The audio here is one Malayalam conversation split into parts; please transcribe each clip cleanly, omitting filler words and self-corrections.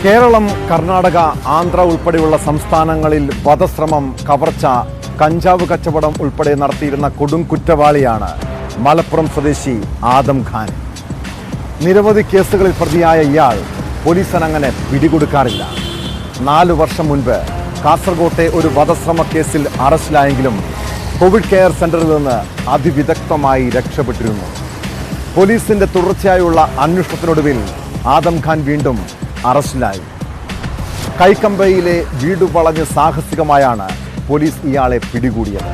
കേരളം, കർണാടക, ആന്ധ്ര ഉൾപ്പെടെയുള്ള സംസ്ഥാനങ്ങളിൽ വധശ്രമം, കവർച്ച, കഞ്ചാവ് കച്ചവടം ഉൾപ്പെടെ നടത്തിയിരുന്ന കൊടും കുറ്റവാളിയാണ് മലപ്പുറം സ്വദേശി ആദം ഖാൻ. നിരവധി കേസുകളിൽ പ്രതിയായ ഇയാൾ പോലീസിനങ്ങനെ പിടികൊടുക്കാറില്ല. 4 വർഷം മുൻപ് കാസർഗോട്ടെ ഒരു വധശ്രമ കേസിൽ അറസ്റ്റിലായെങ്കിലും കോവിഡ് കെയർ സെന്ററിൽ നിന്ന് അതിവിദഗ്ധമായി രക്ഷപ്പെട്ടിരുന്നു. പോലീസിന്റെ തുടർച്ചയായുള്ള അന്വേഷണത്തിനൊടുവിൽ ആദം ഖാൻ വീണ്ടും അറസ്റ്റിലായി. കൈക്കമ്പയിലെ വീട് വളഞ്ഞ് സാഹസികമായാണ് പോലീസ് ഇയാളെ പിടികൂടിയത്.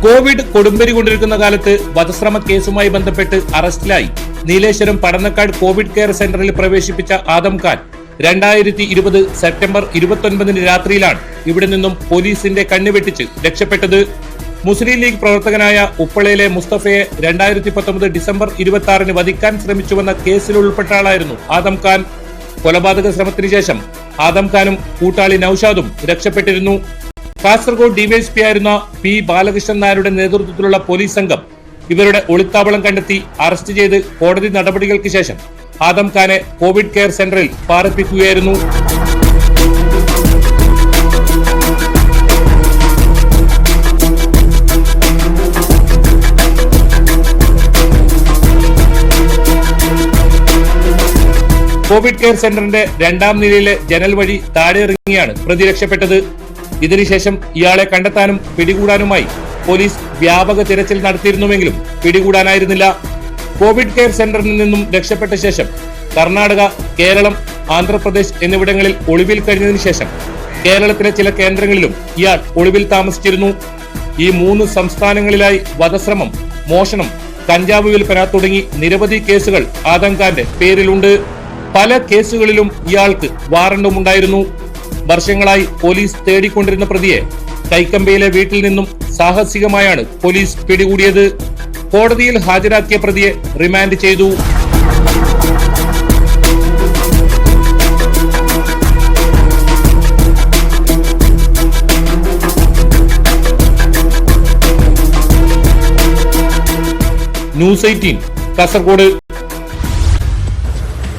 കോവിഡ് കൊടുമ്പരി കൊണ്ടിരിക്കുന്ന കാലത്ത് വധശ്രമ കേസുമായി ബന്ധപ്പെട്ട് അറസ്റ്റിലായി നീലേശ്വരം പടന്നക്കാട് കോവിഡ് കെയർ സെന്ററിൽ പ്രവേശിപ്പിച്ച ആദം ഖാൻ 2020 സെപ്റ്റംബർ 29 രാത്രിയിലാണ് ഇവിടെ നിന്നും പോലീസിന്റെ കണ്ണുവെട്ടിച്ച് രക്ഷപ്പെട്ടത്. മുസ്ലിം ലീഗ് പ്രവർത്തകനായ ഉപ്പളയിലെ മുസ്തഫയെ 2019 ഡിസംബർ 26 വധിക്കാൻ ശ്രമിച്ചുവെന്ന കേസിൽ ഉൾപ്പെട്ട ആളായിരുന്നു ആദം ഖാൻ. കൊലപാതക ശ്രമത്തിന് ശേഷം ആദം ഖാനും കൂട്ടാളി നൌഷാദും രക്ഷപ്പെട്ടിരുന്നു. കാസർഗോഡ് ഡിവൈഎസ്പി ആയിരുന്ന പി ബാലകൃഷ്ണൻ നായരുടെ നേതൃത്വത്തിലുള്ള പോലീസ് സംഘം ഇവരുടെ ഒളിത്താവളം കണ്ടെത്തി അറസ്റ്റ് ചെയ്ത് കോടതി നടപടികൾക്ക് ശേഷം ആദം ഖാനെ കോവിഡ് കെയർ സെന്ററിൽ പാർപ്പിക്കുകയായിരുന്നു. കോവിഡ് കെയർ സെന്ററിന്റെ 2ാം നിലയിലെ ജനൽ വഴി താഴെ ഇറങ്ങിയാണ് പ്രതി രക്ഷപ്പെട്ടത്. ഇതിനുശേഷം ഇയാളെ കണ്ടെത്താനും പിടികൂടാനുമായി പോലീസ് വ്യാപക തിരച്ചിൽ നടത്തിയിരുന്നുവെങ്കിലും പിടികൂടാനായിരുന്നില്ല. കോവിഡ് കെയർ സെന്ററിൽ നിന്നും രക്ഷപ്പെട്ട ശേഷം കർണാടക, കേരളം, ആന്ധ്രാപ്രദേശ് എന്നിവിടങ്ങളിൽ ഒളിവിൽ കഴിഞ്ഞതിനു ശേഷം കേരളത്തിലെ ചില കേന്ദ്രങ്ങളിലും ഇയാൾ ഒളിവിൽ താമസിച്ചിരുന്നു. ഈ 3 സംസ്ഥാനങ്ങളിലായി വധശ്രമം, മോഷണം, കഞ്ചാവ് വിൽപ്പന തുടങ്ങി നിരവധി കേസുകൾ ആദം ഖാന്റെ പേരിലുണ്ട്. പല കേസുകളിലും ഇയാൾക്ക് വാറണ്ടും ഉണ്ടായിരുന്നു. വർഷങ്ങളായി പോലീസ് തേടിക്കൊണ്ടിരുന്ന പ്രതിയെ കൈക്കമ്പയിലെ വീട്ടിൽ നിന്നും സാഹസികമായാണ് പോലീസ് പിടികൂടിയത്. കോടതിയിൽ ഹാജരാക്കിയ പ്രതിയെ റിമാൻഡ് ചെയ്തു. ന്യൂസ് 18 കാസർഗോഡ്.